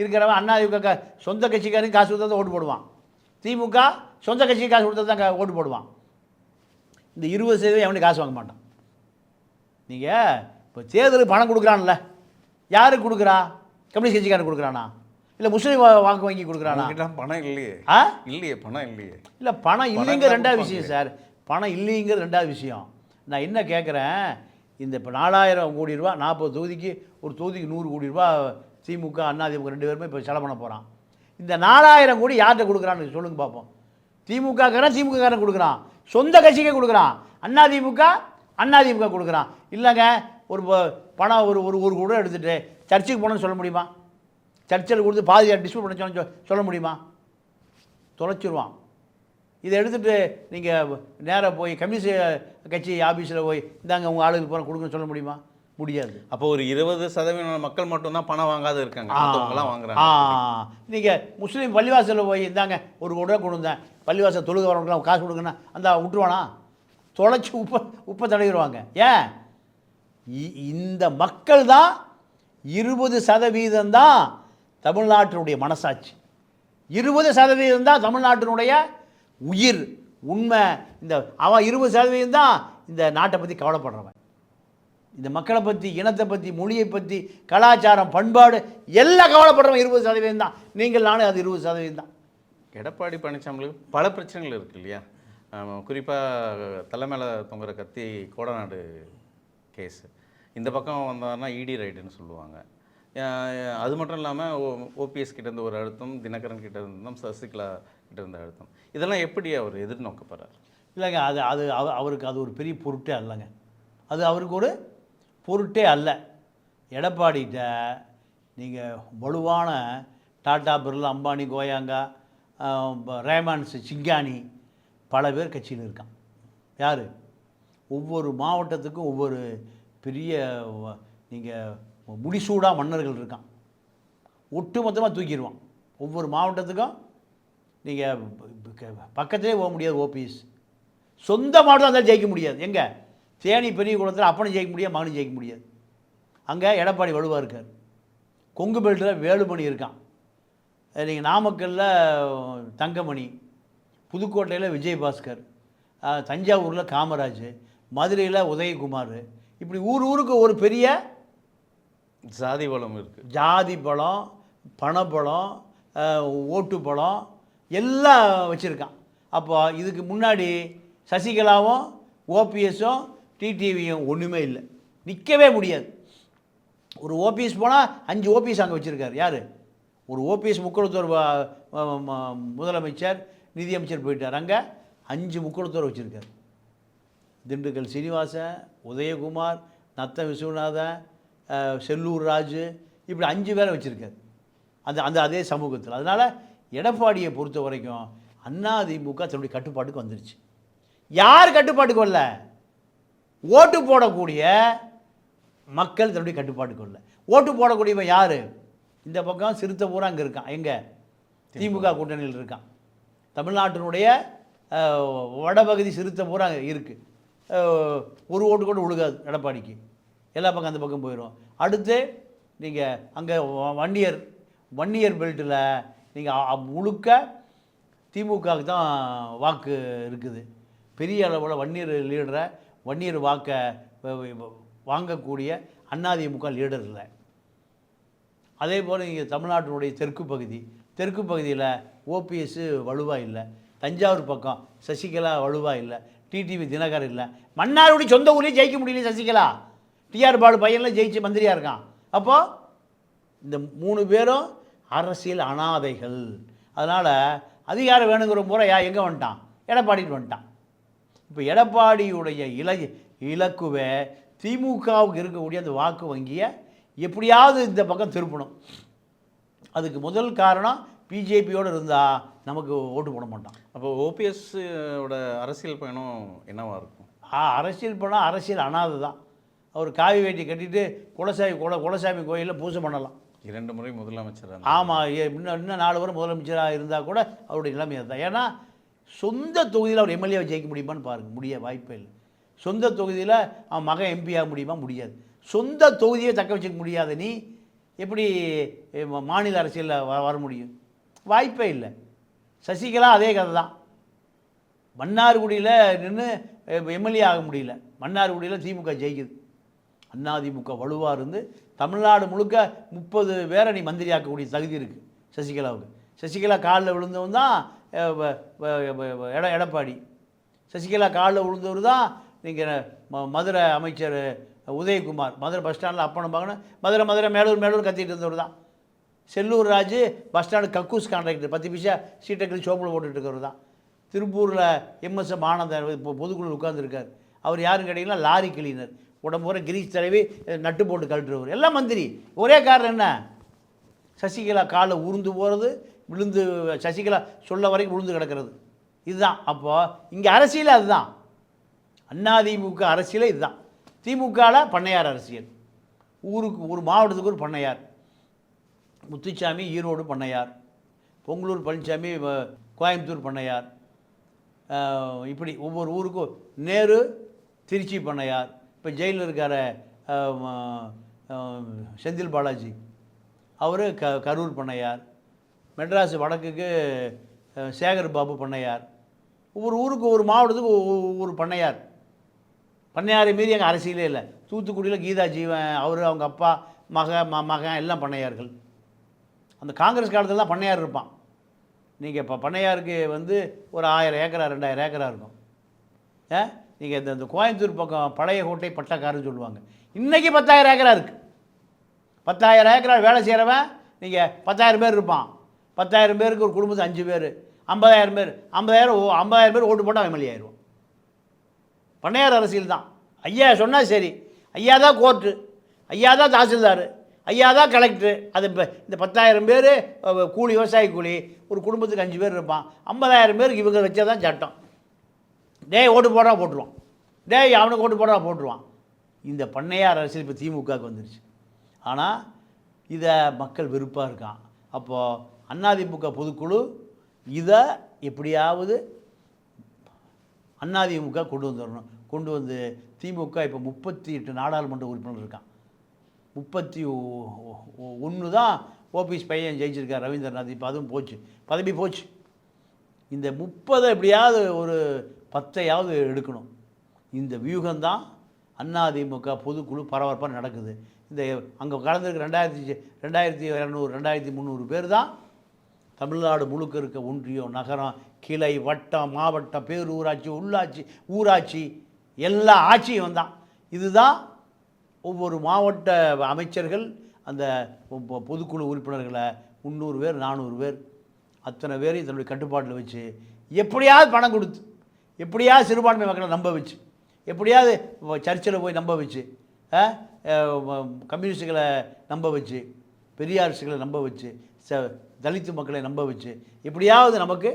இருக்கிறவன் அதிமுக சொந்த கட்சிக்காரன் காசு கொடுத்தா தான் ஓட்டு போடுவான், திமுக சொந்த கட்சிக்கு காசு கொடுத்தா தான் ஓட்டு போடுவான். இந்த 20% எவனுக்கு காசு வாங்க மாட்டான். நீங்கள் இப்போ தேர்தலுக்கு பணம் கொடுக்குறான்ல, யாருக்கு கொடுக்குறா? கம்யூனிஸ்ட் கட்சிக்காரன் கொடுக்குறானா, இல்லை முஸ்லீம் வாக்கு வங்கி கொடுக்குறானா? பணம் இல்லையே. இல்லையே, பணம் இல்லையே. இல்லை, பணம் இல்லைங்கிற ரெண்டாவது விஷயம் சார். பணம் இல்லைங்கிறது ரெண்டாவது விஷயம். நான் என்ன கேட்குறேன், இந்த இப்போ 4000 கோடி ரூபா, 40 தொகுதிக்கு ஒரு தொகுதிக்கு 100 கோடி ரூபா திமுக அதிமுக 2 பேருமே இப்போ செலவு பண்ண போகிறான். இந்த 4000 கோடி யார்கிட்ட கொடுக்குறான்னு சொல்லுங்க பார்ப்போம். திமுககாரன் கொடுக்குறான், சொந்த கட்சிக்கே கொடுக்குறான், அதிமுக கொடுக்குறான். இல்லைங்க, ஒரு பணம் ஒரு ஒரு கூட எடுத்துகிட்டு சர்ச்சுக்கு போகணுன்னு சொல்ல முடியுமா? சர்ச்சில் கொடுத்து பாதி டிஸ்ட்ரிபியூட் பண்ண சொல்ல முடியுமா? தொலைச்சிருவான். இதை எடுத்துகிட்டு நீங்கள் நேராக போய் கம்யூனிஸ்ட் கட்சி ஆஃபீஸில் போய் இந்தாங்க உங்கள் ஆளுக்கு போகிற கொடுக்குன்னு சொல்ல முடியுமா? முடியாது. அப்போ ஒரு 20% மக்கள் மட்டும்தான் பணம் வாங்காத இருக்காங்க, மற்றவங்களாம் வாங்குறாங்க. நீங்கள் முஸ்லீம் பள்ளிவாசலில் போய் இந்தாங்க ஒரு கூட கொண்டு வந்தேன், பள்ளிவாசல் தொழுக வரவங்களுக்குலாம் காசு கொடுக்குன்னா அந்த விட்டுருவானா? தொலைச்சி உப்பை தடவிடுவாங்க. ஏன்? இந்த மக்கள் தான் 20% தான் தமிழ்நாட்டினுடைய மனசாட்சி, 20% தான் தமிழ்நாட்டினுடைய உயிர், உண்மை. இந்த அவன் 20% தான் இந்த நாட்டை பற்றி கவலைப்படுறவன். இந்த மக்களை பற்றி, இனத்தை பற்றி, மொழியை பற்றி, கலாச்சாரம், பண்பாடு எல்லாம் கவலைப்படுறவன் 20% தான். நீங்கள் நானும் அது 20% தான். எடப்பாடி பழனிசாமிக்கு பல பிரச்சனைகள் இருக்குது இல்லையா? குறிப்பாக தலைமையில் தொங்குற கத்தி கோடநாடு கேஸு, இந்த பக்கம் வந்தாருன்னா இடி ரைடுன்னு சொல்லுவாங்க. அது மட்டும் இல்லாமல் ஓபிஎஸ் கிட்டேருந்து ஒரு அழுத்தம், தினகரன் கிட்ட இருந்தும், சசிகலா கிட்ட இருந்த அழுத்தம், இதெல்லாம் எப்படி அவர் எதிர்நோக்க போகிறார்? இல்லைங்க, அது அவருக்கு அது ஒரு பெரிய பொருட்டே அல்லங்க. அது அவருக்கு ஒரு பொருட்டே அல்ல. எடப்பாடிகிட்ட நீங்கள் வலுவான டாடா, பிர்லா, அம்பானி, கோயாங்கா, ரேமான்ஸ், சிங்கானி பல பேர் கட்சியில் இருக்கான். யார்? ஒவ்வொரு மாவட்டத்துக்கும் ஒவ்வொரு பெரிய நீங்கள் முடிசூடாக மன்னர்கள் இருக்கான். ஒட்டு மொத்தமாக தூக்கிடுவான். ஒவ்வொரு மாவட்டத்துக்கும் நீங்கள் பக்கத்திலே போக முடியாது. ஓபிஎஸ் சொந்த மாவட்டம் தான் ஜெயிக்க முடியாது. எங்கே? தேனி பெரிய குளத்தில் அப்பனும் ஜெயிக்க முடியாது, மகனும் ஜெயிக்க முடியாது. அங்கே எடப்பாடி வலுவாக இருக்கார். கொங்கு பெல்ட்டில் வேலுமணி இருக்கான். நீங்கள் நாமக்கல்லில் தங்கமணி, புதுக்கோட்டையில் விஜயபாஸ்கர், தஞ்சாவூரில் காமராஜ், மதுரையில் உதயகுமார், இப்படி ஊருக்கு ஒரு பெரிய ஜாதி பலம் இருக்குது. ஜாதி பலம், பணபலம், ஓட்டு பலம் எல்லாம் வச்சுருக்கான். அப்போ இதுக்கு முன்னாடி சசிகலாவும் ஓபிஎஸும் டிடிவியும் ஒன்றுமே இல்லை, நிற்கவே முடியாது. ஒரு ஓபிஎஸ் போனால் 5 ஓபிஎஸ் அங்கே வச்சுருக்காரு. யார்? ஒரு ஓபிஎஸ் முக்குளத்தூர் முதலமைச்சர், நிதியமைச்சர் போயிட்டார், அங்கே 5 முக்குளத்தூர் வச்சுருக்கார். திண்டுக்கல் சீனிவாசன், உதயகுமார், நத்த விஸ்வநாதன், செல்லூர் ராஜு, இப்படி 5 பேரை வச்சுருக்கார் அந்த அதே சமூகத்தில். அதனால் எடப்பாடியை பொறுத்த வரைக்கும் அதிமுக தன்னுடைய கட்டுப்பாட்டுக்கு வந்துருச்சு. யார் கட்டுப்பாட்டுக்கு வரல? ஓட்டு போடக்கூடிய மக்கள் தன்னுடைய கட்டுப்பாட்டுக்கு வரல. ஓட்டு போடக்கூடியவன் யார்? இந்த பக்கம் சிறுத்தை பூரா அங்கே இருக்கான். எங்கே? திமுக கூட்டணியில் இருக்கான். தமிழ்நாட்டினுடைய வடபகுதி சிறுத்தை பூரா இருக்குது. ஒரு ஓட்டு கூட விழுகாது எடப்பாடிக்கு. எல்லா பக்கம் அந்த பக்கம் போயிடும். அடுத்து நீங்கள் அங்கே வன்னியர் பெல்ட்டில் நீங்கள் முழுக்க திமுகவுக்கு தான் வாக்கு இருக்குது. பெரிய அளவில் வன்னியர் வாக்கை வாங்கக்கூடிய அதிமுக லீடர் இல்லை. அதே போல் நீங்கள் தமிழ்நாட்டினுடைய தெற்கு பகுதியில் ஓபிஎஸ் வலுவாக இல்லை. தஞ்சாவூர் பக்கம் சசிகலா வலுவாக இல்லை. டிடிவி தினகர் இல்லை. மன்னாருடைய சொந்த ஊர்லேயும் ஜெயிக்க முடியல சசிகலா. டிஆர் பாலு பையனில் ஜெயிச்சு மந்திரியாக இருக்கான். அப்போது இந்த 3 பேரும் அரசியல் அனாதைகள். அதனால் அதிகாரம் வேணுங்கிற முறை எங்கே வந்துட்டான்? எடப்பாடிட்டு வந்துட்டான். இப்போ எடப்பாடியுடைய இலக்குவே திமுகவுக்கு இருக்கக்கூடிய அந்த வாக்கு வங்கியை எப்படியாவது இந்த பக்கம் திருப்பணும். அதுக்கு முதல் காரணம் பிஜேபியோடு இருந்தால் நமக்கு ஓட்டு போட மாட்டான். அப்போ ஓபிஎஸ்ஸோட அரசியல் பயணம் என்னவா இருக்கும்? அரசியல் பண்ணால் அரசியல் அனாதை தான். அவர் காவி வேட்டி கட்டிட்டு குலசாமி கோயிலில் பூஜை பண்ணலாம். 2 முறை முதலமைச்சர். ஆமாம், இன்னும் 4 முறை முதலமைச்சராக இருந்தால் கூட அவருடைய நிலைமை அதுதான். ஏன்னா சொந்த தொகுதியில் அவர் எம்எல்ஏவை ஜெயிக்க முடியுமான்னு பாருங்கள், வாய்ப்பே இல்லை. சொந்த தொகுதியில் அவன் மகன் எம்பி ஆக முடியுமா? முடியாது. சொந்த தொகுதியை தக்க வச்சுக்க முடியாத நீ எப்படி மாநில அரசியலில் வர முடியும்? வாய்ப்பே இல்லை. சசிகலா அதே கதை தான். மன்னார்குடியில் நின்று எம்எல்ஏ ஆக முடியல. மன்னார்குடியில் திமுக ஜெயிக்குது. அதிமுக வலுவாக இருந்து தமிழ்நாடு முழுக்க 30 பேரை நீ மந்திரியாக்கக்கூடிய தகுதி இருக்குது சசிகலாவுக்கு. சசிகலா காலில் விழுந்தவன் தான் எடப்பாடி. சசிகலா காலில் விழுந்தவர் தான் நீங்கள் மதுரை அமைச்சர் உதயகுமார். மதுரை பஸ் ஸ்டாண்டில் அப்பனும் பார்க்கணும், மதுரை மேலூர் கத்திட்டு இருந்தவர் தான். செல்லூர் ராஜு பஸ் ஸ்டாண்டு கக்கூஸ் கான்ட்ராக்டர், 10 பைசா சீட்டை சோம்பில் போட்டுட்டு இருக்கிறவர் தான். திருப்பூரில் எம்எஸ்எம் ஆனந்தன் இப்போ பொதுக்குழு உட்கார்ந்துருக்கார். அவர் யாரும் கேட்டிங்கன்னா லாரி கிளீனர், உடம்புற கிரீஸ் தடவி நட்டு போட்டு கழட்டுறவர். எல்லாம் மந்திரி. ஒரே காரணம் என்ன? சசிகலா காலில் உருந்து போகிறது, விழுந்து சசிகலா சொல்ல வரைக்கும் விழுந்து கிடக்கிறது. இதுதான். அப்போது இங்கே அரசியல் அதுதான். அதிமுக அரசியலே இதுதான். திமுகவில் பண்ணையார் அரசியல். ஒரு மாவட்டத்துக்கு ஒரு பண்ணையார். முத்துச்சாமி ஈரோடு பண்ணையார், பொங்கலூர் பழனிசாமி கோயம்புத்தூர் பண்ணையார், இப்படி ஒவ்வொரு ஊருக்கும். நேரு திருச்சி பண்ணையார். இப்போ ஜெயிலில் இருக்கார செந்தில் பாலாஜி, அவர் கரூர் பண்ணையார். மெட்ராஸ் வடக்குக்கு சேகர் பாபு பண்ணையார். ஒவ்வொரு ஊருக்கு ஒரு மாவட்டத்துக்கு ஒரு பண்ணையார். பண்ணையாரை மீறி எங்கள் அரசியலே இல்லை. தூத்துக்குடியில் கீதா ஜீவன், அவர் அவங்க அப்பா மகன் எல்லாம் பண்ணையார்கள். அந்த காங்கிரஸ் காலத்தில் தான் பண்ணையார் இருப்பான். நீங்கள் இப்போ பண்ணையாருக்கு ஒரு 1000 ஏக்கரா 2000 ஏக்கரா இருக்கும். நீங்கள் இந்த கோயம்புத்தூர் பக்கம் பழைய கோட்டை பட்டக்காருன்னு சொல்லுவாங்க. இன்றைக்கி 10,000 ஏக்கரா இருக்குது. 10,000 ஏக்கரா வேலை செய்கிறவன் நீங்கள் 10,000 பேர் இருப்பான். 10,000 பேருக்கு ஒரு குடும்பத்துக்கு 5 பேர், 50,000 பேர். 50,000 பேர் ஓட்டு போட்டால் எம்எல்ஏ ஆயிடுவோம். பண்ணையார் அரசியல் தான். ஐயா சொன்னால் சரி. ஐயா தான் கோர்ட்டு, ஐயா தான் தாசில்தார், ஐயா தான் கலெக்டரு. அது இப்போ இந்த 10,000 பேர் கூலி, விவசாய கூலி, ஒரு குடும்பத்துக்கு 5 பேர் இருப்பான். 50,000 பேருக்கு இவங்க வச்சா தான் சட்டம். ஓட்டு போடுறா போட்டுருவான், அவனுக்கு ஓட்டு போடுறா போட்டுருவான். இந்த பண்ணையார் அரசியல் இப்போ திமுகவுக்கு வந்துருச்சு. ஆனால் இதை மக்கள் வெறுப்பாக இருக்கான். அப்போது அதிமுக பொதுக்குழு இதை எப்படியாவது அதிமுக கொண்டு வந்துடணும். கொண்டு வந்து திமுக இப்போ 38 நாடாளுமன்ற உறுப்பினர் இருக்கான். 31 தான் ஓபிஎஸ் பையன் ஜெயிச்சிருக்கார், ரவீந்திரநாத். இப்போ அதுவும் போச்சு, பதவி போச்சு. இந்த 30 எப்படியாவது ஒரு 10ஐயாவது எடுக்கணும். இந்த வியூகம்தான் அதிமுக பொதுக்குழு பரபரப்பாக நடக்குது. இந்த அங்கே கலந்துருக்க 2200 2300 பேர் தான் தமிழ்நாடு முழுக்க இருக்க ஒன்றியம், நகரம், கிளை, வட்டம், மாவட்டம், பேரூராட்சி, உள்ளாட்சி, ஊராட்சி, எல்லா ஆட்சியும் தான். இதுதான் ஒவ்வொரு மாவட்ட அமைச்சர்கள் அந்த பொதுக்குழு உறுப்பினர்களை 300 பேர் 400 பேர் அத்தனை பேரையும் தன்னுடைய கட்டுப்பாட்டில் வச்சு எப்படியாவது பணம் கொடுத்து, எப்படியாவது சிறுபான்மை மக்களை நம்ப வச்சு, எப்படியாவது சர்ச்சில் போய் நம்ப வச்சு, கம்யூனிஸ்டுகளை நம்ப வச்சு, பெரியாரிஸ்டுகளை நம்ப வச்சு, தலித்து மக்களை நம்ப வச்சு எப்படியாவது நமக்கு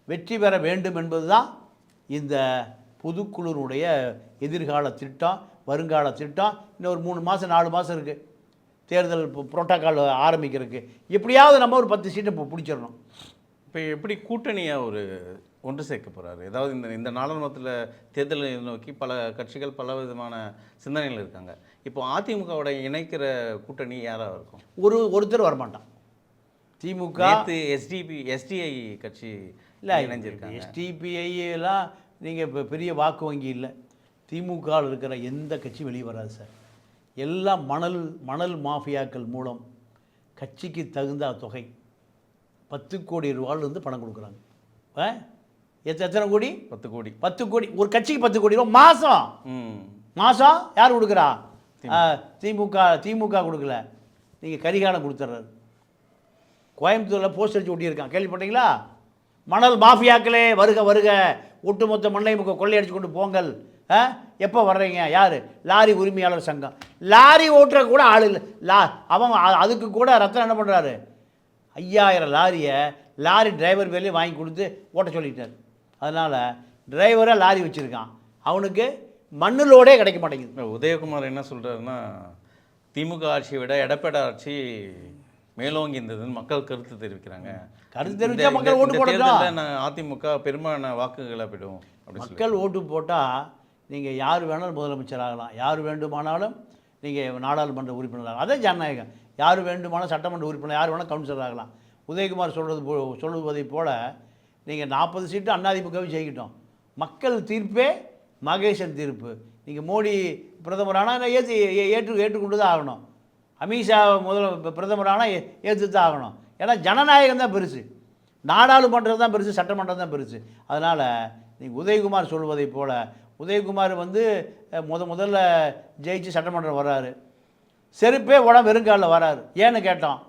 வெற்றி பெற வேண்டும் என்பது தான் இந்த பொதுக்குழுனுடைய எதிர்கால திட்டம், வருங்கால திட்டம். இன்னும் ஒரு 3 மாதம் 4 மாதம் இருக்குது தேர்தல் புரோட்டோக்கால் ஆரம்பிக்கிறதுக்கு. எப்படியாவது நம்ம ஒரு 10 சீட்டை பிடிச்சிடணும். இப்போ எப்படி கூட்டணியாக ஒன்று சேர்க்க போகிறாரு? ஏதாவது இந்த நாடாளுமன்றத்தில் தேர்தலை நோக்கி பல கட்சிகள் பல விதமான சிந்தனைகள் இருக்காங்க. இப்போ அதிமுகவோட இணைக்கிற கூட்டணி யாராக இருக்கும்? ஒருத்தர் வரமாட்டான். திமுக எஸ்டிஐ கட்சி இல்லை இணைஞ்சிருக்காங்க. எஸ்டிபிஐலாம் நீங்கள் இப்போ பெரிய வாக்கு வங்கி இல்லை. திமுகவில் இருக்கிற எந்த கட்சி வெளியே வராது சார். எல்லாம் மணல் மாஃபியாக்கள் மூலம் கட்சிக்கு தகுந்த தொகை 10 கோடி ரூபாயிலிருந்து பணம் கொடுக்குறாங்க. எத்தனை கோடி? 10 கோடி. ஒரு கட்சிக்கு 10 கோடி ரூபா மாதம் யார் கொடுக்குறா? திமுக கொடுக்கல. நீங்கள் கரிகாலம் கொடுத்துட்றாரு. கோயம்புத்தூரில் போஸ்டர் அடிச்சு ஒட்டியிருக்கான், கேள்விப்பட்டீங்களா? மணல் மாஃபியாக்களே வருக வருக, ஒட்டுமொத்த மண்ணை கொள்ளையடிச்சு கொண்டு போங்கள். எப்போ வர்றீங்க? யார்? லாரி உரிமையாளர் சங்கம். லாரி ஓட்டுற கூட ஆள் இல்லை. அவன் அதுக்கு கூட ரத்தனம் என்ன பண்ணுறாரு? 5000 லாரியை லாரி டிரைவர் பேர்லேயே வாங்கி கொடுத்து ஓட்ட சொல்லிட்டார். அதனால் டிரைவராக லாரி வச்சுருக்கான், அவனுக்கு மண்ணுலோடே கிடைக்க மாட்டேங்குது. உதயகுமார் என்ன சொல்கிறாருன்னா, திமுக ஆட்சியை விட எடப்பாடி ஆட்சி மேலோங்கி இருந்ததுன்னு மக்கள் கருத்து தெரிவிக்கிறாங்க. கருத்து தெரிவித்தா மக்கள் ஓட்டு போடணும். அதிமுக பெரும்பாலான வாக்குகளை போய்டும். மக்கள் ஓட்டு போட்டால் நீங்கள் யார் வேணாலும் முதலமைச்சர் ஆகலாம், யார் வேண்டுமானாலும் நீங்கள் நாடாளுமன்ற உறுப்பினர் ஆகலாம். அதே ஜனநாயகம். யார் வேண்டுமானாலும் சட்டமன்ற உறுப்பினர், யார் வேணால் கவுன்சிலர் ஆகலாம். உதயகுமார் சொல்லுவதைப் போல் நீங்கள் 40 சீட்டு அதிமுகவை ஜெயிக்கிட்டோம். மக்கள் தீர்ப்பே மகேசன் தீர்ப்பு. நீங்கள் மோடி பிரதமரானால் ஏற்றுக்கொண்டு தான் ஆகணும். அமித்ஷா பிரதமரானால் ஏற்று தான் ஆகணும். ஏன்னா ஜனநாயகம் தான் பெருசு, நாடாளுமன்றம் தான் பெருசு, சட்டமன்றம் தான் பெருசு. அதனால் நீங்கள் உதயகுமார் சொல்வதைப் போல் உதயகுமார் முதல்ல ஜெயிச்சு சட்டமன்றம் வர்றாரு, செருப்பே உடம்பு வெறுங்காலில் வராரு. ஏன்னு கேட்டோம்.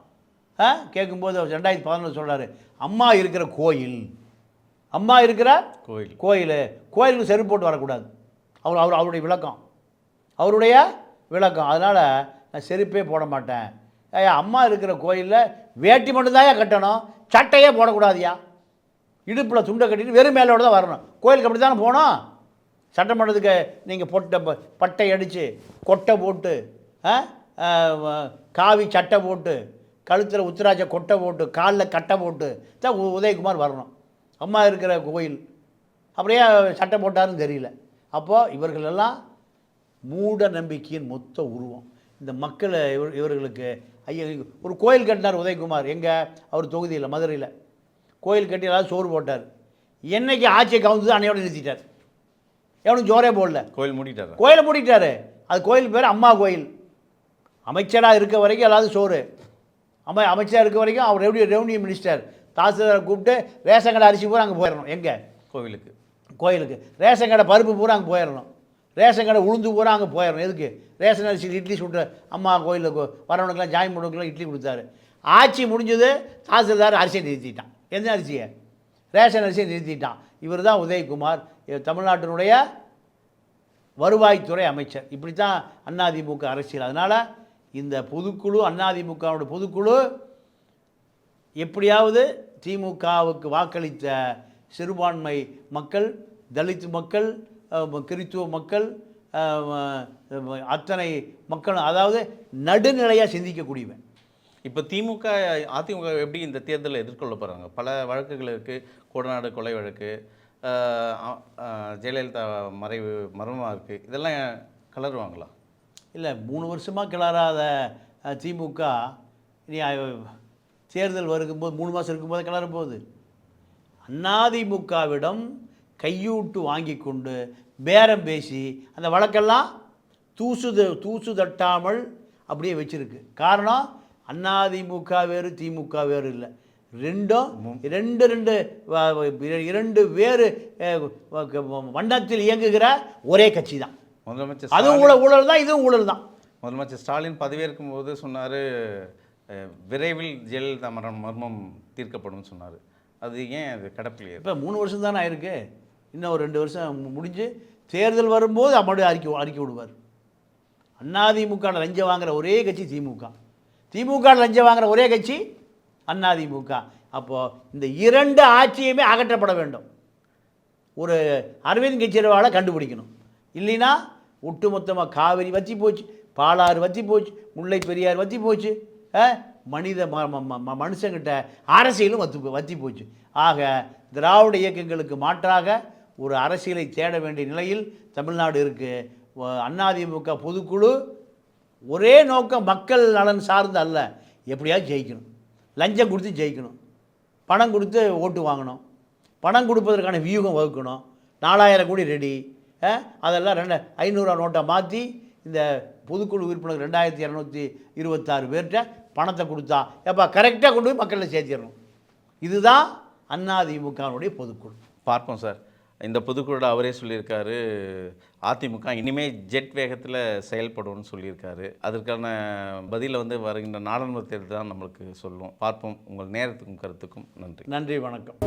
கேட்கும்போது 2011 சொல்கிறாரு, அம்மா இருக்கிற கோயில், அம்மா இருக்கிற கோயிலுக்கு செருப்பு போட்டு வரக்கூடாது. அவருடைய விளக்கம். அதனால் நான் செருப்பே போட மாட்டேன். அம்மா இருக்கிற கோயிலில் வேட்டி மட்டும்தாயா கட்டணும், சட்டையே போடக்கூடாதியா. இடுப்பில் துண்டை கட்டிட்டு வெறும் மேலோடு தான் வரணும். கோயிலுக்கு அப்படி தானே போகணும். சட்டமன்றத்துக்கு நீங்கள் பட்டை அடித்து கொட்டை போட்டு காவி சட்டை போட்டு கழுத்தில் உத்திராட்ச கொட்டை போட்டு காலில் கட்டை போட்டு தான் உதயகுமார் வரணும். அம்மா இருக்கிற கோயில் அப்படியே சட்டை போட்டாருன்னு தெரியல. அப்போது இவர்களெல்லாம் மூட நம்பிக்கையின் மொத்த உருவம். இந்த மக்களை இவர்களுக்கு ஐயா ஒரு கோயில் கட்டினார் உதயகுமார். எங்கே? அவர் தொகுதியில் மதுரையில் கோயில் கட்டி எல்லாரும் சோறு போட்டார். என்னைக்கு ஆட்சியை கவுந்து அன்னையோடு நிறுத்திட்டார். எவனும் ஜோரே போடல. கோயிலை மூடிட்டார். அது கோயில் பேர் அம்மா கோயில். அமைச்சராக இருக்க வரைக்கும் எல்லாரும் சோறு. அமைச்சராக இருக்க வரைக்கும் அவர் ரெவன்யூ மினிஸ்டர் தாசில்தாரை கூப்பிட்டு ரேஷன் கடை அரிசி பூரா அங்கே போயிடணும். எங்கே? கோயிலுக்கு ரேஷன் கடை பருப்பு பூரா அங்கே போயிடணும். ரேஷன் கடை உளுந்து பூரா அங்கே போயிடணும். எதுக்கு? ரேஷன் அரிசி இட்லி சுட்டு அம்மா கோயிலுக்கு வரவனுக்கெல்லாம் ஜாயின் பண்ணுறவங்களுக்குலாம் இட்லி கொடுத்தாரு. ஆட்சி முடிஞ்சது, தாசில்தார் அரிசியை நிறுத்திட்டான். எந்த அரிசியை? ரேஷன் அரிசியை நிறுத்திட்டான். இவர் தான் உதயகுமார், தமிழ்நாட்டினுடைய வருவாய்த்துறை அமைச்சர். இப்படி தான் அதிமுக அரசியல். அதனால் இந்த பொதுக்குழு, அதிமுகவோட பொதுக்குழு எப்படியாவது திமுகவுக்கு வாக்களித்த சிறுபான்மை மக்கள், தலித் மக்கள், கிறித்துவ மக்கள், அத்தனை மக்கள், அதாவது நடுநிலையாக சிந்திக்கக்கூடியவன். இப்போ திமுக அதிமுக எப்படி இந்த தேர்தலில் எதிர்கொள்ள போகிறாங்க? பல வழக்குகள் இருக்குது. கோடநாடு கொலை வழக்கு, ஜெயலலிதா மறைவு மர்மமாக இருக்குது. இதெல்லாம் கிளறுவாங்களா? இல்லை, 3 வருஷமாக கிளறாத திமுக இனி தேர்தல் வரும்போது 3 மாதம் இருக்கும்போது கிளறும் போகுது. அதிமுகவிடம் கையூட்டு வாங்கி கொண்டு பேரம் பேசி அந்த வழக்கெல்லாம் தூசு தட்டாமல் அப்படியே வச்சுருக்கு. காரணம், அதிமுக வேறு திமுக வேறு இல்லை. இரண்டு வேறு வண்ணத்தில் இயங்குகிற ஒரே கட்சி தான். முதலமைச்சர் அதுவும் ஊழல் தான், இதுவும் ஊழல் தான். முதலமைச்சர் ஸ்டாலின் பதவியேற்கும் போது சொன்னார், விரைவில் ஜெயலலிதா மர்மம் தீர்க்கப்படும் சொன்னார். அது ஏன் அது கடப்பில்லையே? இப்போ 3 வருஷம் தானே ஆயிருக்கு. இன்னும் ஒரு 2 வருஷம் முடிஞ்சு தேர்தல் வரும்போது மறுபடியும் அறிக்கை விடுவார். அதிமுக லஞ்சம் வாங்குகிற ஒரே கட்சி திமுக லஞ்சம் வாங்குகிற ஒரே கட்சி அதிமுக. அப்போது இந்த 2 ஆட்சியுமே அகற்றப்பட வேண்டும். ஒரு அரவிந்த் கெஜ்ரிவாலை கண்டுபிடிக்கணும். இல்லைன்னா ஒட்டுமொத்தமாக காவிரி வற்றி போச்சு, பாலாறு வற்றி போச்சு, முல்லை பெரியார் வற்றி போச்சு, மனுஷங்கிட்ட அரசியலும் வற்றி போச்சு. ஆக திராவிட இயக்கங்களுக்கு மாற்றாக ஒரு அரசியலை தேட வேண்டிய நிலையில் தமிழ்நாடு இருக்குது. அதிமுக பொதுக்குழு ஒரே நோக்கம் மக்கள் நலன் சார்ந்து அல்ல, எப்படியாவது ஜெயிக்கணும், லஞ்சம் கொடுத்து ஜெயிக்கணும், பணம் கொடுத்து ஓட்டு வாங்கணும், பணம் கொடுப்பதற்கான வியூகம் வகுக்கணும். 4000 கோடி ரெடி, அதெல்லாம் 500 நோட்டை மாற்றி இந்த பொதுக்குழு உறுப்பினர் 2226 பேர்கிட்ட பணத்தை கொடுத்தா எப்போ கரெக்டாக கொண்டு போய் மக்களில் சேர்த்திடணும். இதுதான் அதிமுகவுடைய பொதுக்குழு. பார்ப்போம் சார். இந்த பொதுக்குழு அவரே சொல்லியிருக்காரு, அதிமுக இனிமேல் ஜெட் வேகத்தில் செயல்படும்னு சொல்லியிருக்காரு. அதற்கான பதிலை வருகின்ற நாடாளுமன்ற தேர்தல் தான் நம்மளுக்கு சொல்லும். பார்ப்போம். உங்கள் நேரத்துக்கும் கருத்துக்கும் நன்றி. நன்றி, வணக்கம்.